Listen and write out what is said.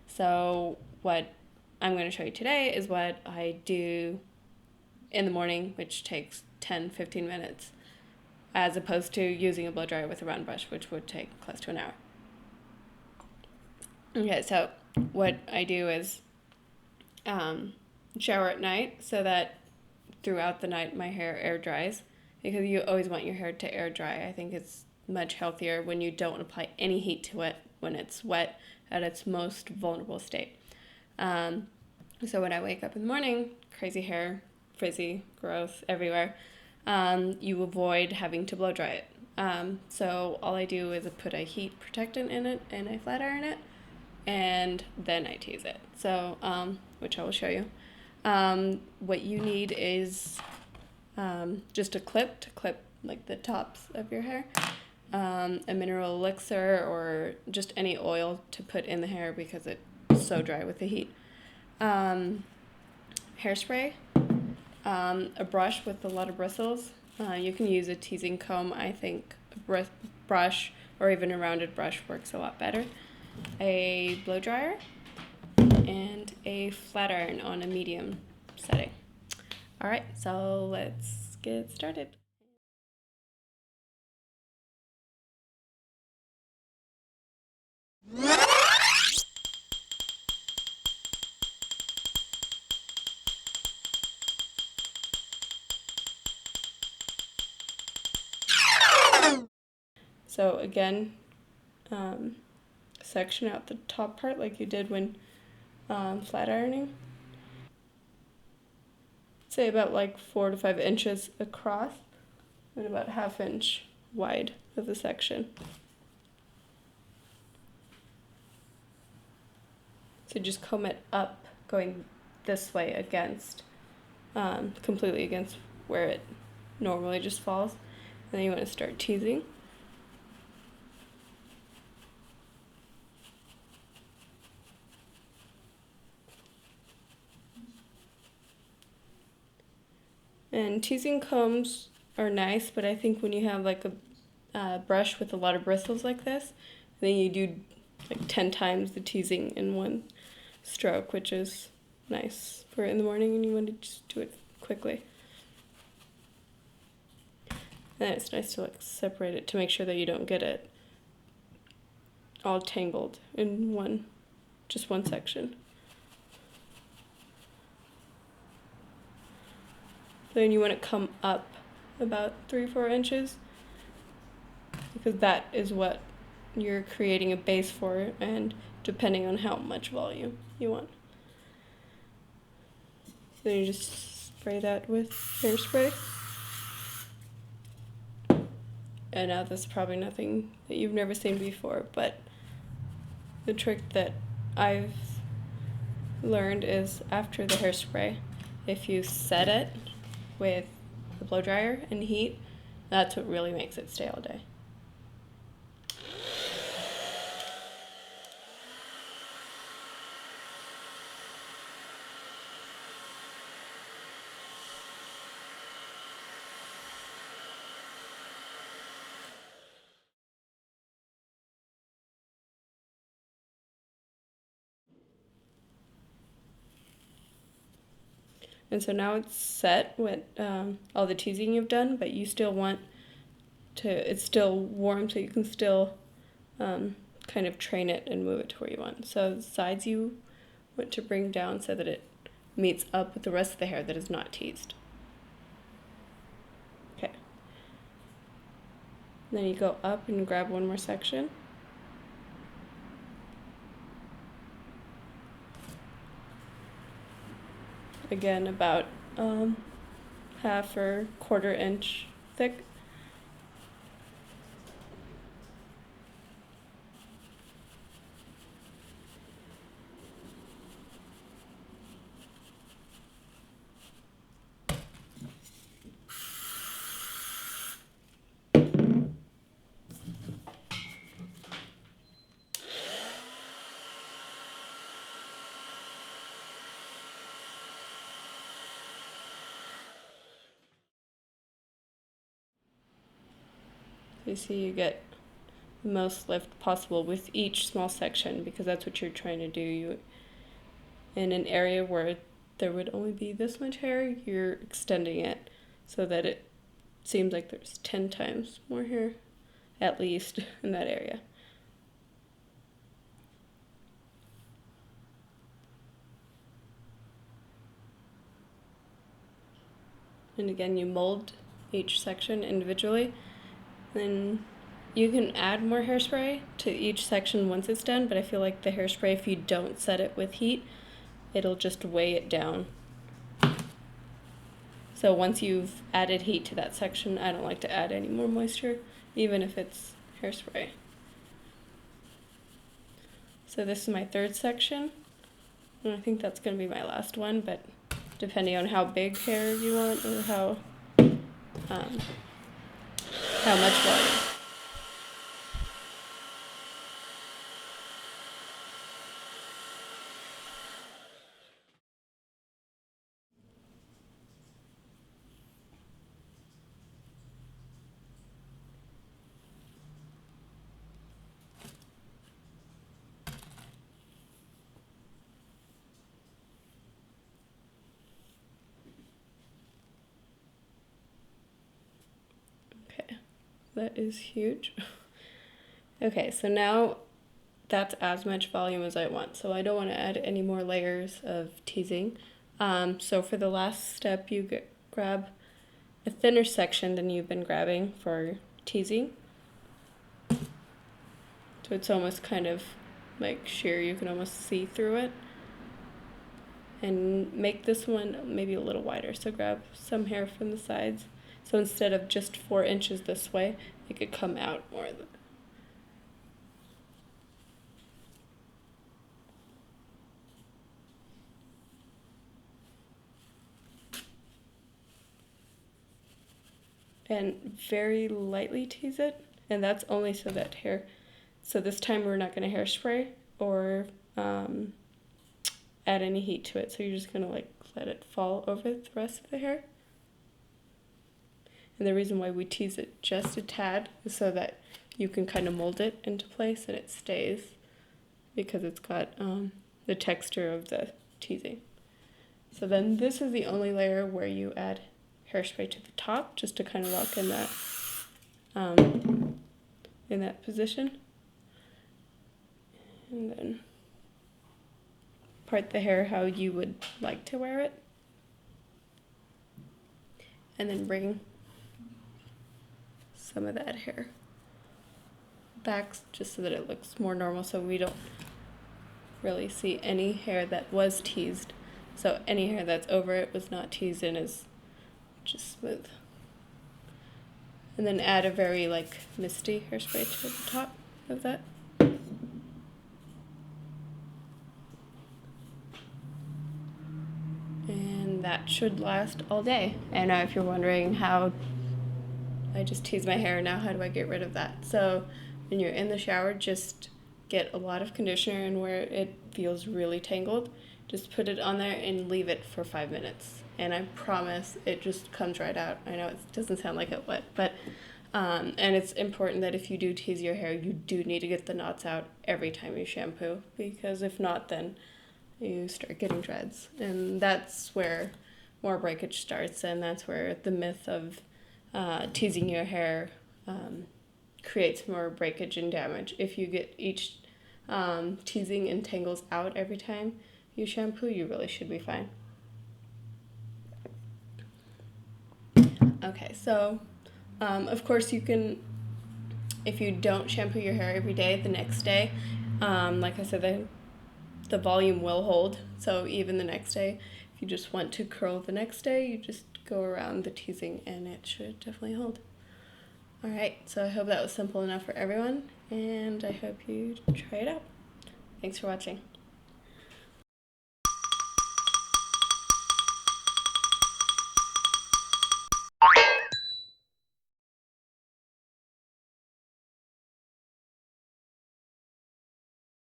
So what I'm going to show you today is what I do in the morning, which takes 10-15 minutes, as opposed to using a blow dryer with a round brush, which would take close to an hour. Okay, so what I do is shower at night so that throughout the night my hair air dries, because you always want your hair to air dry. I think it's much healthier when you don't apply any heat to it when it's wet at its most vulnerable state. So when I wake up in the morning, crazy hair, frizzy, growth everywhere, you avoid having to blow dry it. So all I do is I put a heat protectant in it and I flat iron it, and then I tease it. So, which I will show you. What you need is just a clip to clip like the tops of your hair, a mineral elixir, or just any oil to put in the hair because it's so dry with the heat. Hairspray, a brush with a lot of bristles. You can use a teasing comb. I think a brush or even a rounded brush works a lot better. A blow dryer, and a flat iron on a medium setting. All right, so let's get started. So again, section out the top part like you did when flat ironing. Say about like 4 to 5 inches across and about ½ inch wide of the section. So just comb it up, going this way against, completely against where it normally just falls. And then you want to start teasing. And teasing combs are nice, but I think when you have like a brush with a lot of bristles like this, then you do like 10 times the teasing in one stroke, which is nice for in the morning and you want to just do it quickly. And it's nice to like separate it to make sure that you don't get it all tangled in just one section. Then you want to come up about 3-4 inches because that is what you're creating a base for, and depending on how much volume you want. Then you just spray that with hairspray. And now this is probably nothing that you've never seen before, but the trick that I've learned is after the hairspray, if you set it with the blow dryer and heat, that's what really makes it stay all day. And so now it's set with all the teasing you've done, but you still want it's still warm, so you can still kind of train it and move it to where you want. So the sides you want to bring down so that it meets up with the rest of the hair that is not teased. Okay. And then you go up and grab one more section. Again, about ½ or ½ inch thick. You see you get the most lift possible with each small section, because that's what you're trying to do. You, in an area where there would only be this much hair, you're extending it so that it seems like there's 10 times more hair at least in that area. And again, you mold each section individually. Then you can add more hairspray to each section once it's done, but I feel like the hairspray, if you don't set it with heat, it'll just weigh it down. So once you've added heat to that section, I don't like to add any more moisture, even if it's hairspray. So this is my third section, and I think that's going to be my last one, but depending on how big hair you want or how much volume. Okay, that is huge. Okay, so now that's as much volume as I want. So I don't want to add any more layers of teasing. So for the last step, you grab a thinner section than you've been grabbing for teasing. So it's almost kind of like sheer, you can almost see through it. And make this one maybe a little wider. So grab some hair from the sides. So instead of just 4 inches this way, it could come out more. And very lightly tease it, and that's only so that hair, so this time we're not going to hairspray or add any heat to it, so you're just going to like let it fall over the rest of the hair. And the reason why we tease it just a tad is so that you can kind of mold it into place and it stays, because it's got the texture of the teasing. So then this is the only layer where you add hairspray to the top, just to kind of lock in that position, and then part the hair how you would like to wear it, and then bring some of that hair back just so that it looks more normal, so we don't really see any hair that was teased. So any hair that's over it was not teased and is just smooth. And then add a very like misty hairspray to the top of that. And that should last all day. And if you're wondering how I just tease my hair now, how do I get rid of that? So when you're in the shower, just get a lot of conditioner, and where it feels really tangled, just put it on there and leave it for 5 minutes. And I promise it just comes right out. I know it doesn't sound like it would, but and it's important that if you do tease your hair, you do need to get the knots out every time you shampoo, because if not, then you start getting dreads. And that's where more breakage starts, and that's where the myth of teasing your hair creates more breakage and damage. If you get each teasing and tangles out every time you shampoo, you really should be fine. Okay, so of course you can, if you don't shampoo your hair every day, the next day, like I said, the volume will hold. So even the next day, if you just want to curl the next day, you just go around the teasing and it should definitely hold. All right, so I hope that was simple enough for everyone, and I hope you try it out. Thanks for watching.